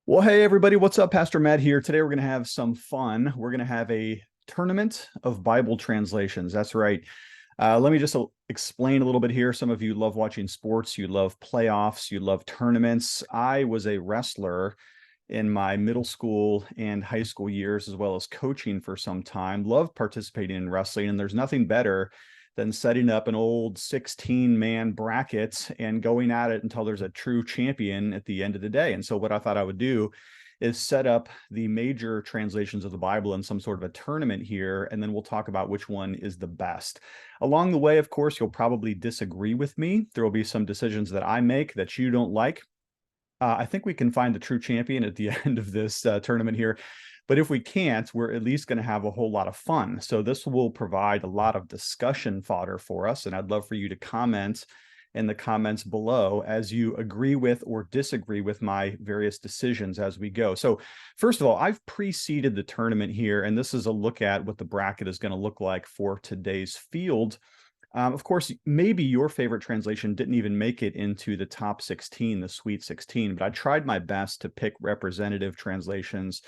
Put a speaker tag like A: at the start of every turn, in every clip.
A: Well, hey everybody, what's up? Pastor Matt here. Today we're going to have some fun. We're going to have a tournament of Bible translations. That's right. Let me just explain a little bit here. Some of you love watching sports, you love playoffs, you love tournaments. I was a wrestler in my middle school and high school years, as well as coaching for some time. Loved participating in wrestling, and there's nothing better than setting up an old 16-man bracket and going at it until there's a true champion at the end of the day. And so what I thought I would do is set up the major translations of the Bible in some sort of a tournament here, and then we'll talk about which one is the best. Along the way, of course, you'll probably disagree with me. There will be some decisions that I make that you don't like. I think we can find the true champion at the end of this tournament here. But if we can't, we're at least going to have a whole lot of fun. So this will provide a lot of discussion fodder for us. And I'd love for you to comment in the comments below as you agree with or disagree with my various decisions as we go. So first of all, I've preceded the tournament here, and this is a look at what the bracket is going to look like for today's field. Of course, maybe your favorite translation didn't even make it into the top 16, the Sweet 16, but I tried my best to pick representative translations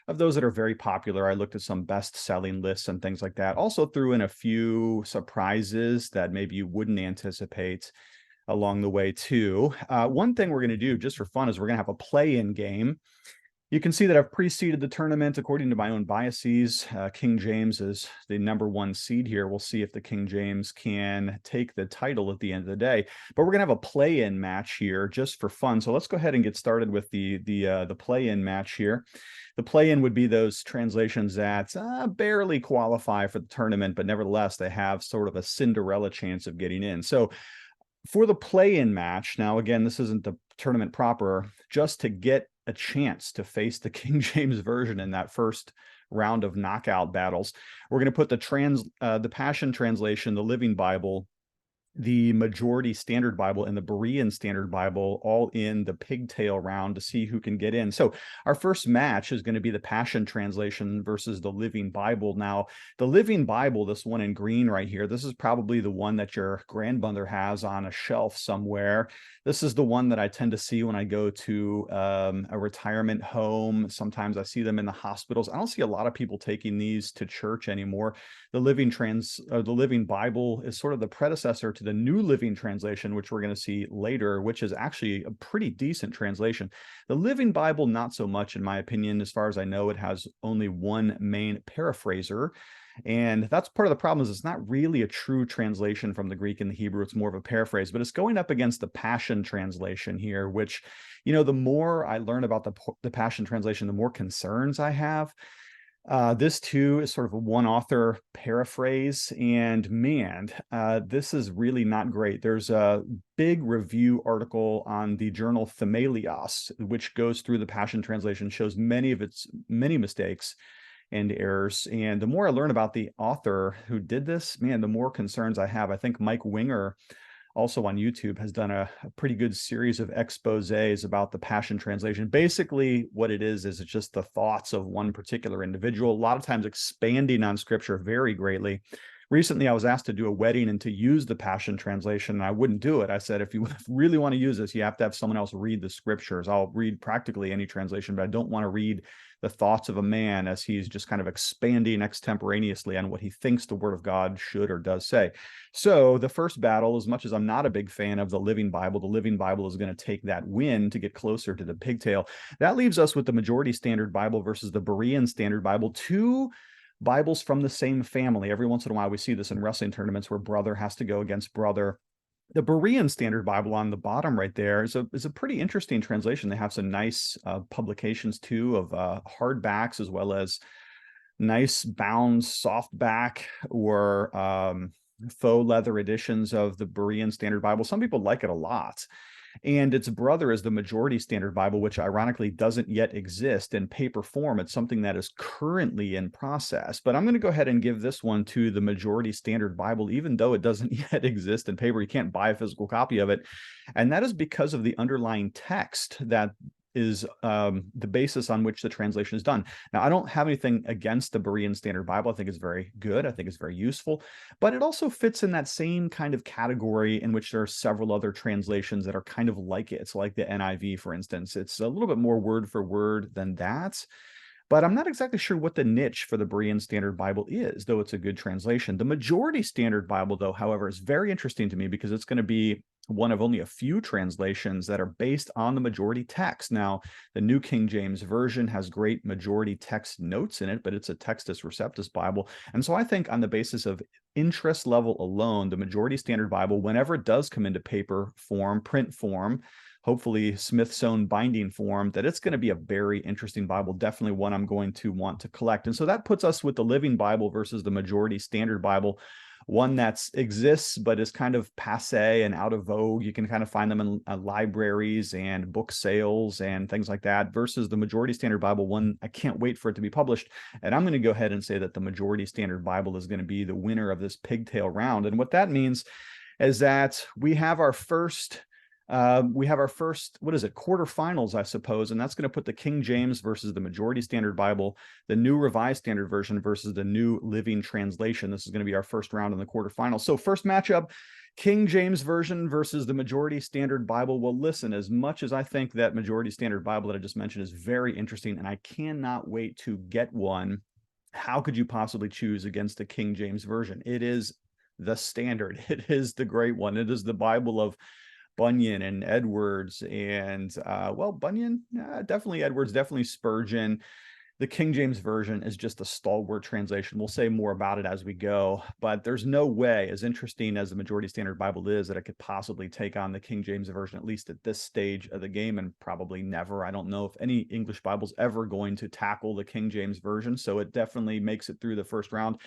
A: of those that are very popular. I looked at some best-selling lists and things like that. Also threw in a few surprises that maybe you wouldn't anticipate along the way too. One thing we're going to do just for fun is we're going to have a play-in game. You can see that I've preceded the tournament according to my own biases. King James is the #1 seed here. We'll see if the King James can take the title at the end of the day. But we're going to have a play-in match here just for fun. So let's go ahead and get started with the play-in match here. The play-in would be those translations that barely qualify for the tournament, but nevertheless, they have sort of a Cinderella chance of getting in. So for the play-in match, now again, this isn't the tournament proper, just to get a chance to face the King James Version in that first round of knockout battles, we're going to put the Passion Translation, the Living Bible, the Majority Standard Bible, and the Berean Standard Bible all in the pigtail round to see who can get in. So our first match is going to be the Passion Translation versus the Living Bible. Now, the Living Bible, this one in green right here, this is probably the one that your grandmother has on a shelf somewhere. This is the one that I tend to see when I go to a retirement home. Sometimes I see them in the hospitals. I don't see a lot of people taking these to church anymore. The Living Bible is sort of the predecessor to the New Living Translation, which we're going to see later, which is actually a pretty decent translation. The Living Bible, not so much, in my opinion. As far as I know, it has only one main paraphraser. And that's part of the problem, is it's not really a true translation from the Greek and the Hebrew. It's more of a paraphrase, but it's going up against the Passion Translation here, which, the more I learn about the Passion Translation, the more concerns I have. This too is sort of a one author paraphrase, and man, this is really not great. There's a big review article on the journal Themelios, which goes through the Passion Translation, shows many mistakes and errors. And the more I learn about the author who did this, man, the more concerns I have. I think Mike Winger, also on YouTube, has done a pretty good series of exposés about the Passion Translation. Basically, what it is it's just the thoughts of one particular individual, a lot of times expanding on scripture very greatly. Recently, I was asked to do a wedding and to use the Passion Translation, and I wouldn't do it. I said, if you really want to use this, you have to have someone else read the scriptures. I'll read practically any translation, but I don't want to read the thoughts of a man as he's just kind of expanding extemporaneously on what he thinks the Word of God should or does say. So the first battle, as much as I'm not a big fan of the Living Bible is going to take that win to get closer to the pigtail. That leaves us with the Majority Standard Bible versus the Berean Standard Bible, two Bibles from the same family. Every once in a while, we see this in wrestling tournaments where brother has to go against brother. The Berean Standard Bible on the bottom right there is a pretty interesting translation. They have some nice publications too of hardbacks, as well as nice bound softback or faux leather editions of the Berean Standard Bible. Some people like it a lot. And its brother is the Majority Standard Bible, which ironically doesn't yet exist in paper form. It's something that is currently in process. But I'm going to go ahead and give this one to the Majority Standard Bible, even though it doesn't yet exist in paper. You can't buy a physical copy of it. And that is because of the underlying text that is the basis on which the translation is done. Now, I don't have anything against the Berean Standard Bible. I think it's very good. I think it's very useful, but it also fits in that same kind of category in which there are several other translations that are kind of like it. It's like the NIV, for instance. It's a little bit more word for word than that. But I'm not exactly sure what the niche for the Berean Standard Bible is, though it's a good translation. The Majority Standard Bible, though, however, is very interesting to me because it's going to be one of only a few translations that are based on the majority text. Now, the New King James Version has great majority text notes in it, but it's a Textus Receptus Bible. And so I think on the basis of interest level alone, the Majority Standard Bible, whenever it does come into paper form, print form, hopefully Smithsonian binding form, that it's going to be a very interesting Bible, definitely one I'm going to want to collect. And so that puts us with the Living Bible versus the Majority Standard Bible, one that exists but is kind of passé and out of vogue. You can kind of find them in libraries and book sales and things like that, versus the Majority Standard Bible, one I can't wait for it to be published. And I'm going to go ahead and say that the Majority Standard Bible is going to be the winner of this pigtail round. And what that means is that we have our first what is it, quarterfinals, I suppose, and that's going to put the King James versus the Majority Standard Bible, the New Revised Standard Version versus the New Living Translation. This is going to be our first round in the quarterfinals. So first matchup, King James Version versus the Majority Standard Bible. Well, listen, as much as I think that Majority Standard Bible that I just mentioned is very interesting, and I cannot wait to get one, how could you possibly choose against the King James Version? It is the standard. It is the great one. It is the Bible of Bunyan and Edwards and, well, Bunyan, definitely Edwards, definitely Spurgeon. The King James Version is just a stalwart translation. We'll say more about it as we go, but there's no way, as interesting as the Majority Standard Bible is, that it could possibly take on the King James Version, at least at this stage of the game, and probably never. I don't know if any English Bible's ever going to tackle the King James Version, so it definitely makes it through the first round.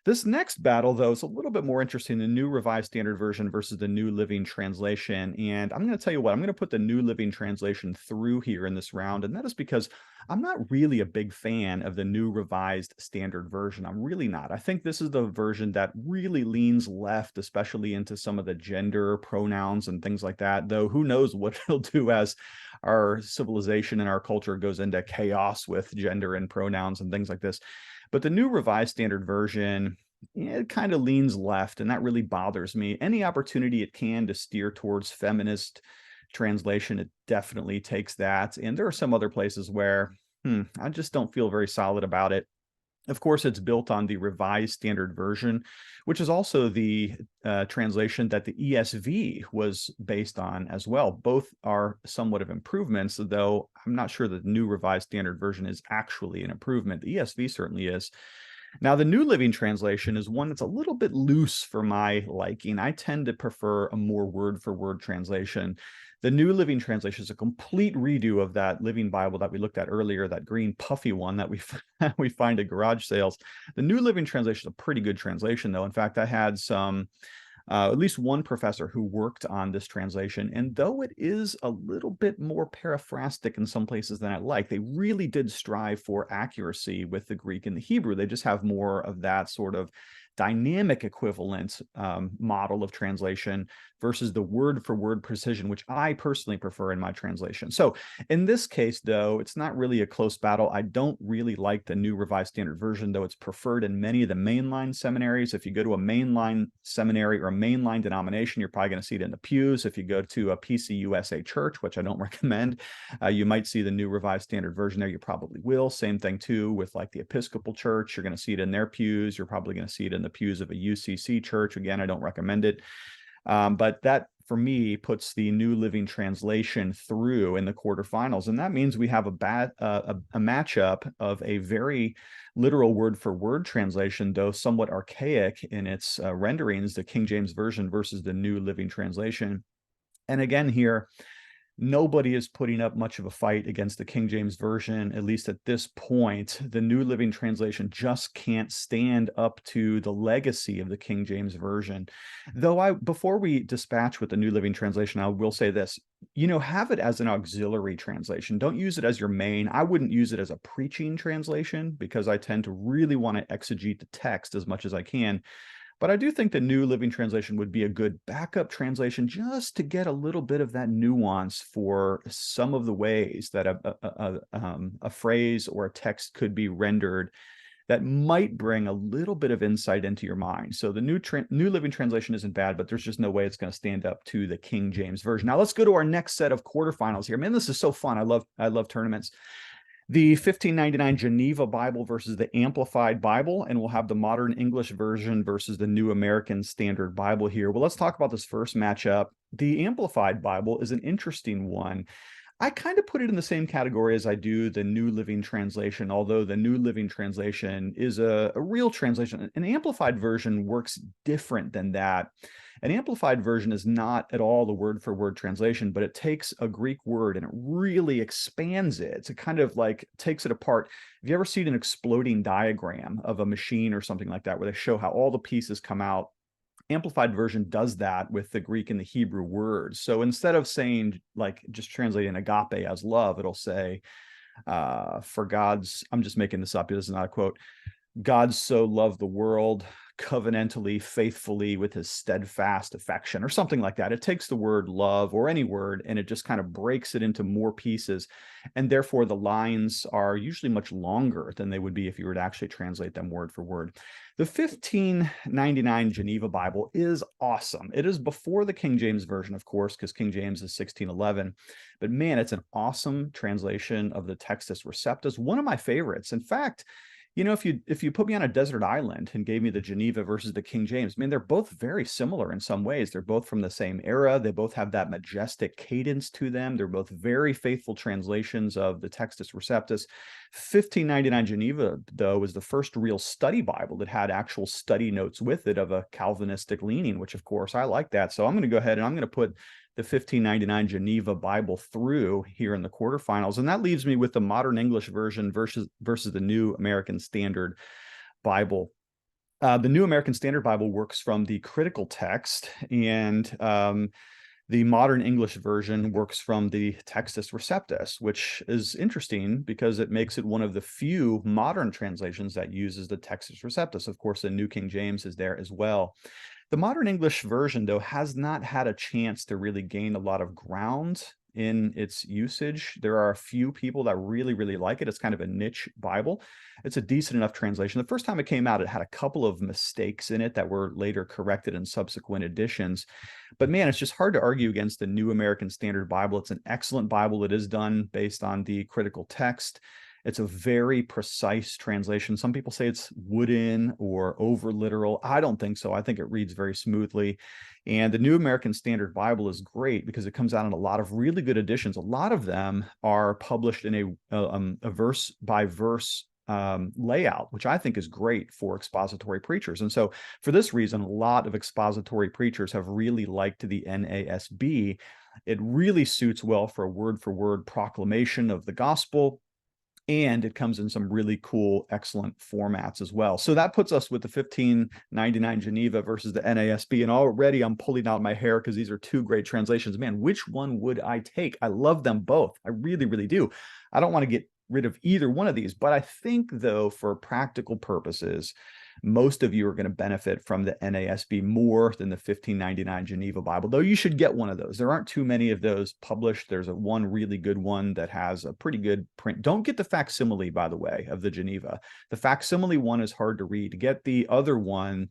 A: This next battle, though, is a little bit more interesting, the New Revised Standard Version versus the New Living Translation. And I'm going to tell you what, I'm going to put the New Living Translation through here in this round. And that is because I'm not really a big fan of the New Revised Standard Version. I'm really not. I think this is the version that really leans left, especially into some of the gender pronouns and things like that, though who knows what it'll do as our civilization and our culture goes into chaos with gender and pronouns and things like this. But the New Revised Standard Version, it kind of leans left, and that really bothers me. Any opportunity it can to steer towards feminist translation, it definitely takes that. And there are some other places where I just don't feel very solid about it. Of course, it's built on the Revised Standard Version, which is also the translation that the ESV was based on as well. Both are somewhat of improvements, though I'm not sure that the New Revised Standard Version is actually an improvement. The ESV certainly is. Now, the New Living Translation is one that's a little bit loose for my liking. I tend to prefer a more word-for-word translation. The New Living Translation is a complete redo of that Living Bible that we looked at earlier, that green puffy one that we find at garage sales. The New Living Translation is a pretty good translation, though. In fact, I had at least one professor who worked on this translation, and though it is a little bit more paraphrastic in some places than I like, they really did strive for accuracy with the Greek and the Hebrew. They just have more of that sort of dynamic equivalent model of translation versus the word-for-word precision, which I personally prefer in my translation. So in this case, though, it's not really a close battle. I don't really like the New Revised Standard Version, though it's preferred in many of the mainline seminaries. If you go to a mainline seminary or a mainline denomination, you're probably going to see it in the pews. If you go to a PCUSA church, which I don't recommend, you might see the New Revised Standard Version there. You probably will. Same thing, too, with like the Episcopal Church. You're going to see it in their pews. You're probably going to see it in the pews of a UCC church. Again, I don't recommend it. But that, for me, puts the New Living Translation through in the quarterfinals. And that means we have a matchup of a very literal word-for-word translation, though somewhat archaic in its renderings, the King James Version versus the New Living Translation. And again here, nobody is putting up much of a fight against the King James Version, at least at this point. The New Living Translation just can't stand up to the legacy of the King James Version. Though before we dispatch with the New Living Translation, I will say this, have it as an auxiliary translation. Don't use it as your main. I wouldn't use it as a preaching translation because I tend to really want to exegete the text as much as I can. But I do think the New Living Translation would be a good backup translation just to get a little bit of that nuance for some of the ways that a phrase or a text could be rendered that might bring a little bit of insight into your mind. So the New Living Translation isn't bad, but there's just no way it's going to stand up to the King James Version. Now let's go to our next set of quarterfinals here. Man, this is so fun. I love tournaments. The 1599 Geneva Bible versus the Amplified Bible, and we'll have the Modern English Version versus the New American Standard Bible here. Well, let's talk about this first matchup. The Amplified Bible is an interesting one. I kind of put it in the same category as I do the New Living Translation, although the New Living Translation is a real translation. An amplified version works different than that. An amplified version is not at all the word-for-word translation, but it takes a Greek word and it really expands it. It's kind of like takes it apart. Have you ever seen an exploding diagram of a machine or something like that, where they show how all the pieces come out? Amplified version does that with the Greek and the Hebrew words. So instead of saying, like, just translating agape as love, it'll say, for God's, I'm just making this up, this is not a quote, God so loved the world covenantally, faithfully, with his steadfast affection, or something like that. It takes the word love or any word and it just kind of breaks it into more pieces. And therefore the lines are usually much longer than they would be if you were to actually translate them word for word. The 1599 Geneva Bible is awesome. It is before the King James Version, of course, because King James is 1611. But man, it's an awesome translation of the Textus Receptus, one of my favorites. In fact, you know, if you put me on a desert island and gave me the Geneva versus the King James, I mean, they're both very similar in some ways. They're both from the same era. They both have that majestic cadence to them. They're both very faithful translations of the Textus Receptus. 1599 Geneva, though, was the first real study Bible that had actual study notes with it of a Calvinistic leaning, which, of course, I like that. So I'm going to go ahead and I'm going to put the 1599 Geneva Bible through here in the quarterfinals. And that leaves me with the Modern English Version versus the New American Standard Bible. The New American Standard Bible works from the critical text, and the Modern English Version works from the Textus Receptus, which is interesting because it makes it one of the few modern translations that uses the Textus Receptus. Of course, the New King James is there as well. The Modern English Version, though, has not had a chance to really gain a lot of ground in its usage. There are a few people that really, really like it. It's kind of a niche Bible. It's a decent enough translation. The first time it came out, it had a couple of mistakes in it that were later corrected in subsequent editions. But man, it's just hard to argue against the New American Standard Bible. It's an excellent Bible. It is done based on the critical text. It's a very precise translation. Some people say it's wooden or over literal. I don't think so. I think it reads very smoothly. And the New American Standard Bible is great because it comes out in a lot of really good editions. A lot of them are published in a verse by verse layout, which I think is great for expository preachers. And so for this reason, a lot of expository preachers have really liked the NASB. It really suits well for a word-for-word proclamation of the gospel. And it comes in some really cool, excellent formats as well. So that puts us with the 1599 Geneva versus the NASB. And already I'm pulling out my hair because these are two great translations. Man, which one would I take? I love them both. I really, really do. I don't want to get rid of either one of these. But I think, though, for practical purposes, most of you are going to benefit from the NASB more than the 1599 Geneva Bible, though you should get one of those. There aren't too many of those published. There's one really good one that has a pretty good print. Don't get the facsimile, by the way, of the Geneva. The facsimile one is hard to read. Get the other one.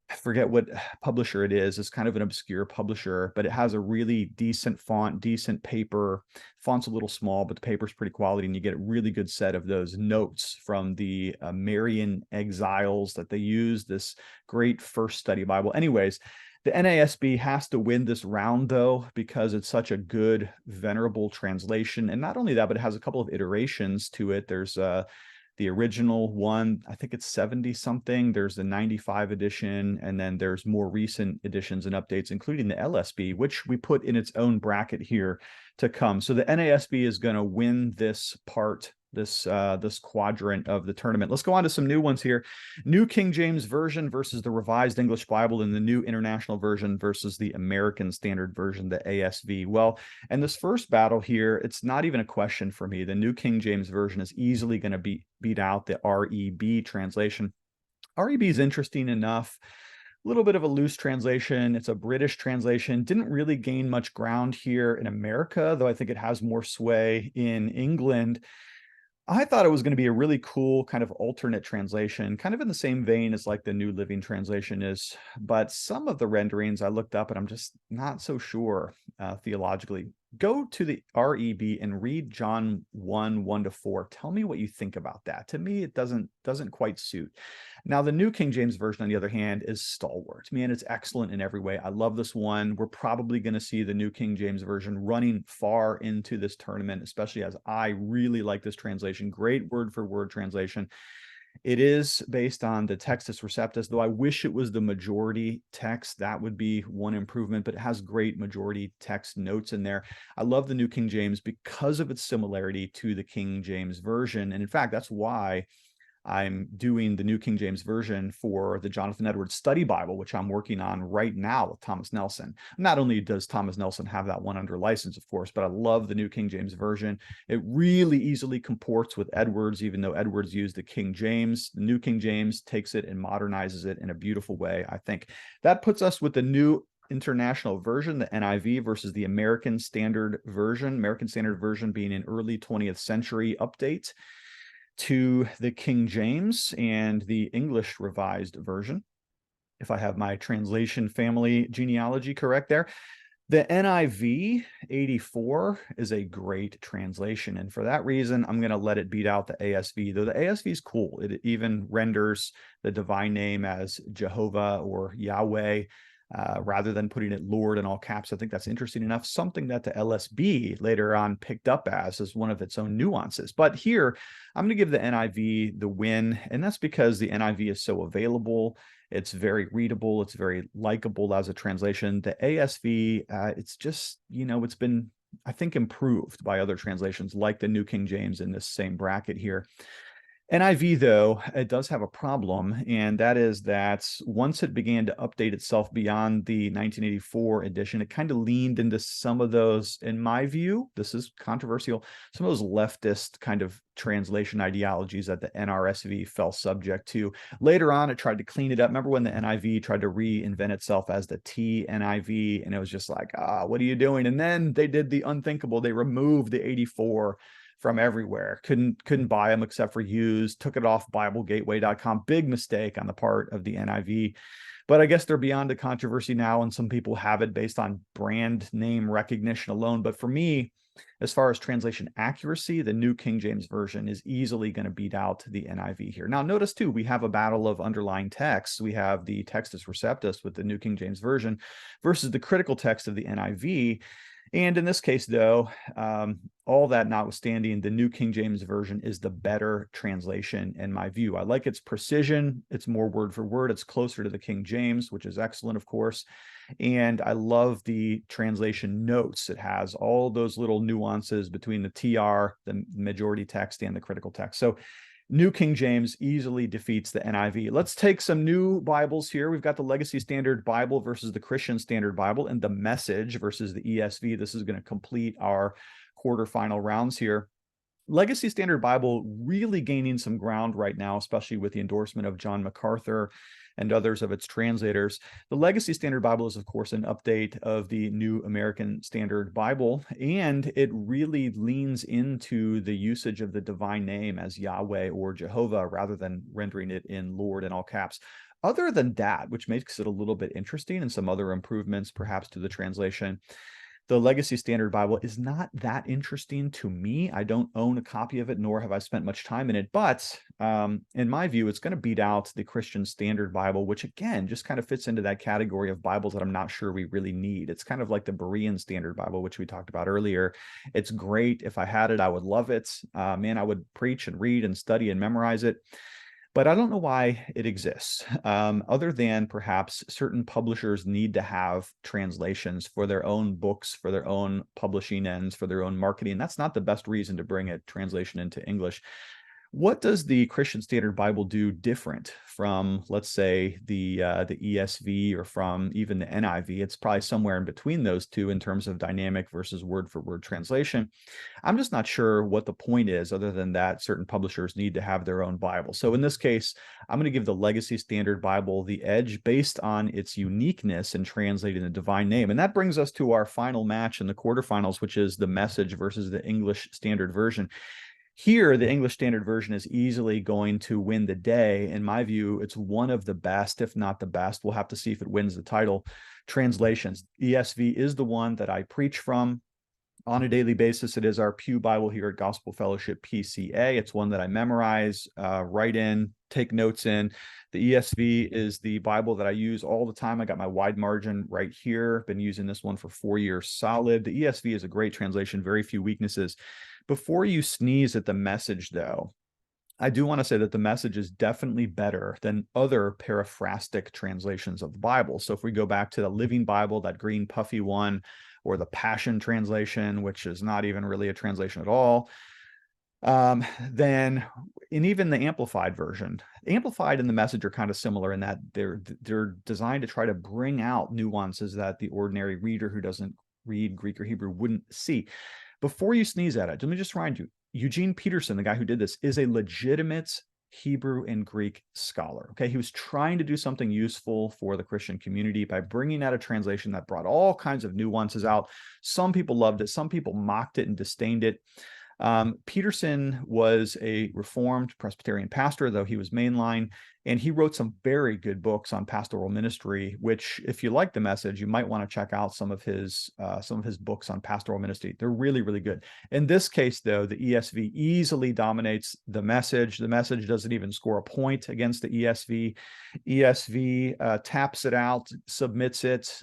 A: I forget what publisher it is. It's kind of an obscure publisher, but it has a really decent font, decent paper. Font's a little small, but the paper's pretty quality, and you get a really good set of those notes from the Marian exiles that they use, this great first study Bible. Anyways, the NASB has to win this round, though, because it's such a good, venerable translation. And not only that, but it has a couple of iterations to it. There's the original one, I think it's 70 something. There's the 95 edition, and then there's more recent editions and updates, including the LSB, which we put in its own bracket here to come. So the NASB is going to win this part, this quadrant of the tournament. Let's go on to some new ones here. New King James Version versus the Revised English Bible, and the New International Version versus the American Standard Version, the ASV. Well, and this first battle here, it's not even a question for me. The New King James Version is easily going to beat out the REB translation. REB is interesting enough. little bit of a loose translation. It's a British translation. Didn't really gain much ground here in America, though I think it has more sway in England. I thought it was going to be a really cool kind of alternate translation, kind of in the same vein as like the New Living Translation is. But some of the renderings I looked up and I'm just not so sure theologically. Go to the REB and read John 1, 1 to 4. Tell me what you think about that. To me, it doesn't quite suit. Now, the New King James Version, on the other hand, is stalwart. Man, it's excellent in every way. I love this one. We're probably going to see the New King James Version running far into this tournament, especially as I really like this translation. Great word-for-word translation. It is based on the Textus Receptus, though I wish it was the majority text. That would be one improvement, but it has great majority text notes in there. I love the New King James because of its similarity to the King James Version. And in fact, that's why I'm doing the New King James Version for the Jonathan Edwards Study Bible, which I'm working on right now with Thomas Nelson. Not only does Thomas Nelson have that one under license, of course, but I love the New King James Version. It really easily comports with Edwards, even though Edwards used the King James. The New King James takes it and modernizes it in a beautiful way, I think. That puts us with the New International Version, the NIV, versus the American Standard Version. American Standard Version being an early 20th century update to the King James and the English Revised Version, if I have my translation family genealogy correct there. The NIV 84 is a great translation, and for that reason, I'm going to let it beat out the ASV, though the ASV is cool. It even renders the divine name as Jehovah or Yahweh, rather than putting it Lord in all caps. I think that's interesting enough, something that the LSB later on picked up as one of its own nuances. But here, I'm going to give the NIV the win, and that's because the NIV is so available. It's very readable. It's very likable as a translation. The ASV, it's just, it's been, I think, improved by other translations like the New King James in this same bracket here. NIV, though, it does have a problem, and that is that once it began to update itself beyond the 1984 edition, it kind of leaned into some of those, in my view, this is controversial, some of those leftist kind of translation ideologies that the NRSV fell subject to. Later on, it tried to clean it up. Remember when the NIV tried to reinvent itself as the TNIV, and it was just like, what are you doing? And then they did the unthinkable. They removed the 84 from everywhere. Couldn't buy them except for used, took it off BibleGateway.com. Big mistake on the part of the NIV. But I guess they're beyond the controversy now, and some people have it based on brand name recognition alone. But for me, as far as translation accuracy, the New King James Version is easily going to beat out the NIV here. Now, notice too, we have a battle of underlying texts. We have the Textus Receptus with the New King James Version versus the critical text of the NIV. And in this case, though, all that notwithstanding, the New King James Version is the better translation in my view. I like its precision. It's more word for word. It's closer to the King James, which is excellent, of course. And I love the translation notes. It has all those little nuances between the TR, the majority text, and the critical text. So New King James easily defeats the NIV. Let's take some new Bibles here. We've got the Legacy Standard Bible versus the Christian Standard Bible, and the Message versus the ESV. This is going to complete our quarterfinal rounds here. Legacy Standard Bible really gaining some ground right now, especially with the endorsement of John MacArthur and others of its translators. The Legacy Standard Bible is, of course, an update of the New American Standard Bible, and it really leans into the usage of the divine name as Yahweh or Jehovah rather than rendering it in Lord in all caps. Other than that, which makes it a little bit interesting, and some other improvements perhaps to the translation, the Legacy Standard Bible is not that interesting to me. I don't own a copy of it, nor have I spent much time in it. But in my view, it's going to beat out the Christian Standard Bible, which, again, just kind of fits into that category of Bibles that I'm not sure we really need. It's kind of like the Berean Standard Bible, which we talked about earlier. It's great. If I had it, I would love it. Man, I would preach and read and study and memorize it. But I don't know why it exists, other than perhaps certain publishers need to have translations for their own books, for their own publishing ends, for their own marketing. That's not the best reason to bring a translation into English. What does the Christian Standard Bible do different from, let's say, the ESV or from even the NIV? It's probably somewhere in between those two in terms of dynamic versus word for word translation. I'm just not sure what the point is, other than that certain publishers need to have their own Bible. So in this case, I'm going to give the Legacy Standard Bible the edge based on its uniqueness in translating the divine name. And that brings us to our final match in the quarterfinals, which is the Message versus the English Standard Version. Here, the English Standard Version is easily going to win the day. In my view, it's one of the best, if not the best. We'll have to see if it wins the title. Translations. ESV is the one that I preach from on a daily basis. It is our Pew Bible here at Gospel Fellowship PCA. It's one that I memorize, write in, take notes in. The ESV is the Bible that I use all the time. I got my wide margin right here. Been using this one for 4 years solid. The ESV is a great translation, very few weaknesses. Before you sneeze at the Message, though, I do want to say that the Message is definitely better than other paraphrastic translations of the Bible. So if we go back to the Living Bible, that green puffy one, or the Passion Translation, which is not even really a translation at all, then in even the Amplified version, Amplified and the Message are kind of similar in that they're designed to try to bring out nuances that the ordinary reader who doesn't read Greek or Hebrew wouldn't see. Before you sneeze at it, let me just remind you, Eugene Peterson, the guy who did this, is a legitimate Hebrew and Greek scholar. Okay, he was trying to do something useful for the Christian community by bringing out a translation that brought all kinds of nuances out. Some people loved it, some people mocked it and disdained it. Peterson was a Reformed Presbyterian pastor, though he was mainline, and he wrote some very good books on pastoral ministry, which, if you like the Message, you might want to check out some of his books on pastoral ministry. They're really, really good. In this case, though, the ESV easily dominates the Message. The Message doesn't even score a point against the ESV. ESV taps it out, submits it,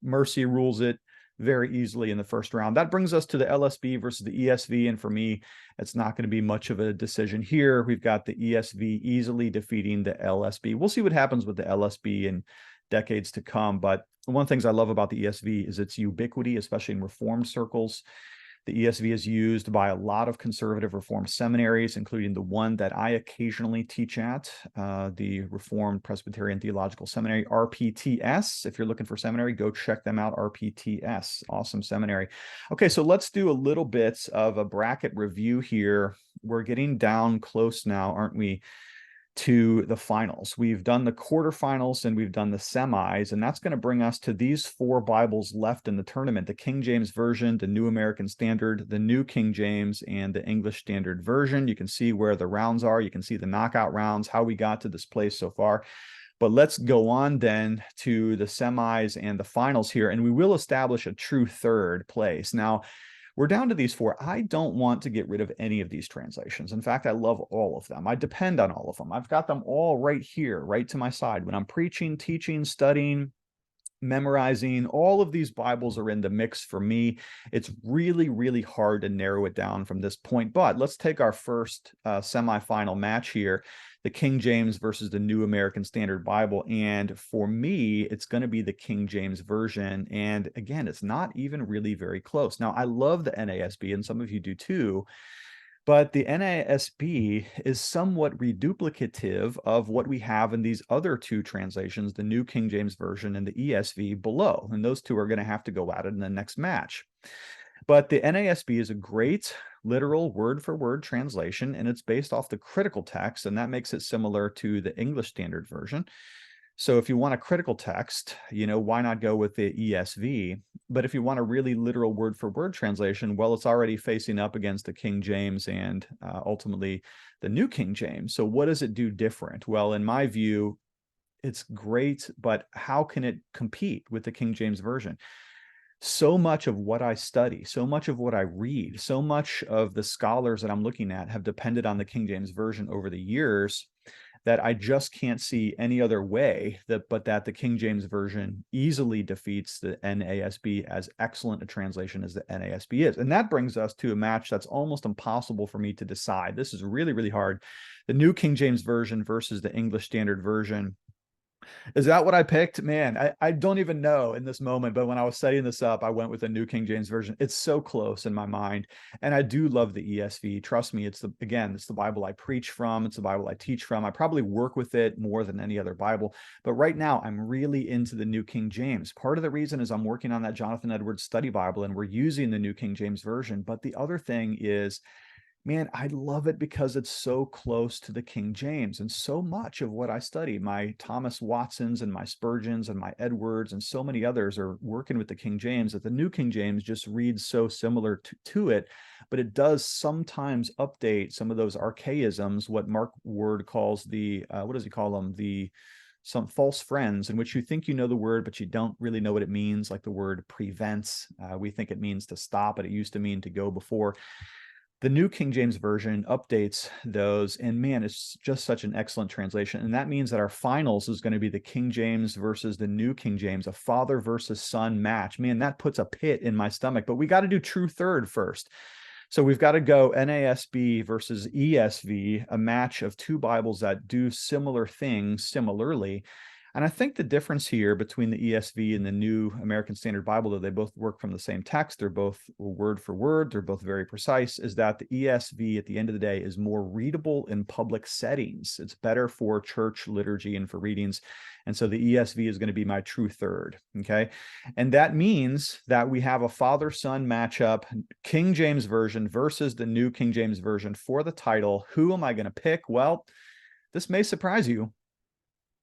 A: mercy rules it very easily in the first round. That brings us to the LSB versus the ESV, and for me, it's not going to be much of a decision here. We've got the ESV easily defeating the LSB. We'll see what happens with the LSB in decades to come, but one of the things I love about the ESV is its ubiquity, especially in Reformed circles. The ESV is used by a lot of conservative Reformed seminaries, including the one that I occasionally teach at, the Reformed Presbyterian Theological Seminary, RPTS. If you're looking for seminary, go check them out, RPTS. Awesome seminary. Okay, so let's do a little bit of a bracket review here. We're getting down close now, aren't we, to the finals. We've done the quarterfinals and we've done the semis, and that's going to bring us to these 4 Bibles left in the tournament: the King James Version, the New American Standard, the New King James, and the English Standard Version. You can see where the rounds are. You can see the knockout rounds, how we got to this place so far. But let's go on then to the semis and the finals here, and we will establish a true third place. Now, we're down to these 4. I don't want to get rid of any of these translations. In fact, I love all of them. I depend on all of them. I've got them all right here, right to my side. When I'm preaching, teaching, studying, memorizing, all of these Bibles are in the mix for me. It's really, really hard to narrow it down from this point. But let's take our first semifinal match here, the King James versus the New American Standard Bible. And for me, it's going to be the King James Version. And again, it's not even really very close. Now, I love the NASB, and some of you do too. But the NASB is somewhat reduplicative of what we have in these other 2 translations, the New King James Version and the ESV below. And those 2 are going to have to go at it in the next match. But the NASB is a great literal word-for-word translation, and it's based off the critical text, and that makes it similar to the English Standard Version. So if you want a critical text, why not go with the ESV? But if you want a really literal word-for-word translation, well, it's already facing up against the King James and ultimately the New King James. So what does it do different? Well, in my view, it's great, but how can it compete with the King James Version? So much of what I study, so much of what I read, so much of the scholars that I'm looking at have depended on the King James Version over the years that I just can't see any other way but that the King James Version easily defeats the NASB, as excellent a translation as the NASB is. And that brings us to a match that's almost impossible for me to decide. This is really, really hard. The New King James Version versus the English Standard Version. Is that what I picked? Man, I don't even know in this moment, but when I was setting this up, I went with the New King James Version. It's so close in my mind. And I do love the ESV. Trust me, it's the Bible I preach from, it's the Bible I teach from. I probably work with it more than any other Bible. But right now, I'm really into the New King James. Part of the reason is I'm working on that Jonathan Edwards study Bible and we're using the New King James Version. But the other thing is, man, I love it because it's so close to the King James. And so much of what I study, my Thomas Watsons and my Spurgeons and my Edwards and so many others are working with the King James, that the New King James just reads so similar to it, but it does sometimes update some of those archaisms, what Mark Ward calls what does he call them? Some false friends, in which you think you know the word, but you don't really know what it means, like the word prevents. We think it means to stop, but it used to mean to go before. The New King James Version updates those, and man, it's just such an excellent translation. And that means that our finals is going to be the King James versus the New King James, a father versus son match. Man, that puts a pit in my stomach, but we got to do true third first. So we've got to go NASB versus ESV, a match of two Bibles that do similar things similarly. And I think the difference here between the ESV and the New American Standard Bible, though they both work from the same text, they're both word for word, they're both very precise, is that the ESV at the end of the day is more readable in public settings. It's better for church liturgy and for readings. And so the ESV is going to be my true third. Okay. And that means that we have a father-son matchup, King James Version versus the New King James Version for the title. Who am I going to pick? Well, this may surprise you,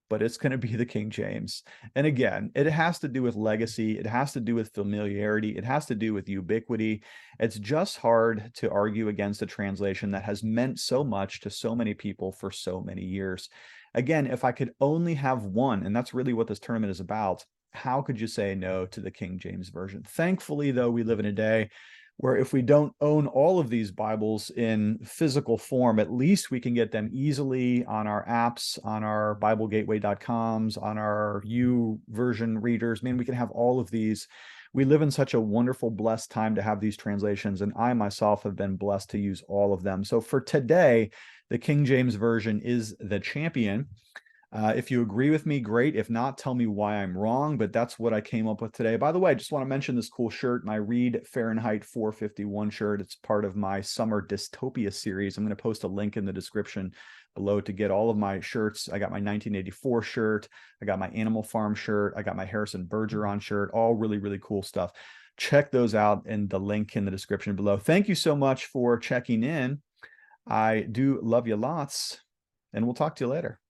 A: but it's going to be the King James. And again, it has to do with legacy. It has to do with familiarity. It has to do with ubiquity. It's just hard to argue against a translation that has meant so much to so many people for so many years. Again, if I could only have one, and that's really what this tournament is about, how could you say no to the King James Version? Thankfully, though, we live in a day where if we don't own all of these Bibles in physical form, at least we can get them easily on our apps, on our BibleGateway.coms, on our YouVersion readers. Man, we can have all of these. We live in such a wonderful, blessed time to have these translations, and I myself have been blessed to use all of them. So for today, the King James Version is the champion. If you agree with me, great. If not, tell me why I'm wrong, but that's what I came up with today. By the way, I just want to mention this cool shirt, my Read Fahrenheit 451 shirt. It's part of my Summer Dystopia series. I'm going to post a link in the description below to get all of my shirts. I got my 1984 shirt. I got my Animal Farm shirt. I got my Harrison Bergeron shirt, all really, really cool stuff. Check those out in the link in the description below. Thank you so much for checking in. I do love you lots, and we'll talk to you later.